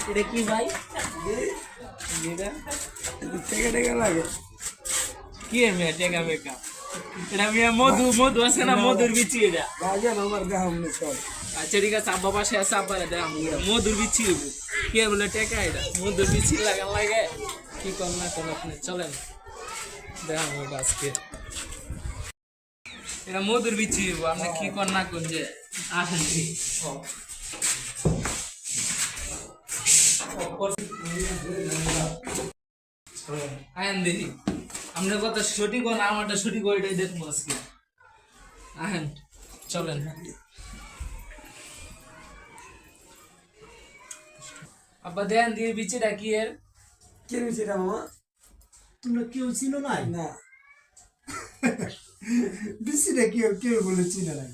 এটা কি ভাই? এটা টেকা টেকা লাগে। কি এর মেয়ে টেকা বেকা? এটা মেয়ে মধু মধু আছে না, মধুর বিচি এটা। বাজান আমার দেখাম না চল। আচ্ছা ঠিক আছে, আব্বা পাশে আছে, আব্বারে দেখাম এটা মধুর বিচি হইব। কি আর বলে টেকা এটা মধুর বিচি লাগান লাগে। কি কর না কর আপনি চলেন দেখাম এটা আজকে। এটা মধুর বিচি হইব, আপনি কি কর না কোন যে আসেন কি আয়েন দেখি আপনার কথা সঠিক না আমারটা সঠিক ওইটাই দেখবো আজকে। আহেন চলেন। আব্বা দেন দিয়ে বিচিটা কি এর? কে রয়েছে এটা মামা? তোমরা কেউ চিনো নাই? না বিসিটা কেউ কেউ বলে চিনে নাই।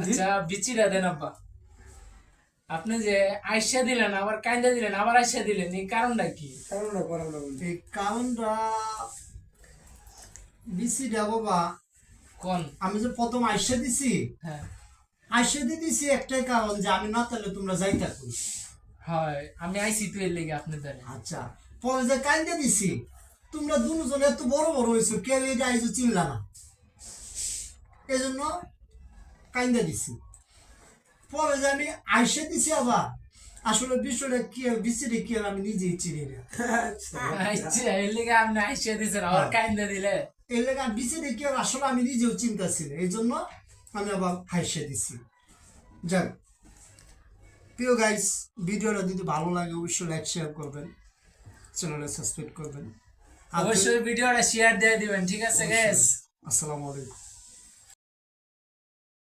আচ্ছা বিচিটা দেন আব্বা। আপনি যে আইসা দিলেন আবার কাইন্দা দিলেন আবার আইসা দিলেন, এই কারণটা কি? কারণটা করাবো বলছি। এই কারণটা বিসিটা বাবা, কোন? আমি যে প্রথম আইসা দিছি, হ্যাঁ আইসা দিয়ে দিছি একটাই কারণ যে আমি না তাহলে তোমরা যাইতা কই। হয় আমি আইসি তো এর লেগে আপনি জানেন। আচ্ছা পরে যে কাইন্দা দিছি, তোমরা দুজন এত বড় বড় হয়েছো, কেউ এটা আইসো চিনলা না, এই জন্য কাইন্দা দিছি। পরে যে আমি আইসা দিছি আবার, আসলে বিষয়টা কি বিসিটা কি আমি নিজেই চিনি না। আচ্ছা এর লেগে আপনি আইসা দিছেন আবার কাইন্দা দিলে। এই লেগে বিসিটা কি আসলে আমি নিজেও চিন্তাছি না, এই জন্য আমি আবার আইসা দিছি। যাক প্রিয় গাইস, ভিডিওটা যদি ভালো লাগে অবশ্যই লাইক শেয়ার করবেন, চ্যানেলে সাবস্ক্রাইব করবেন। অবশ্যই ভিডিওটা শেয়ার দিয়ে দিবেন, ঠিক আছে গাইস? আসসালামু আলাইকুম।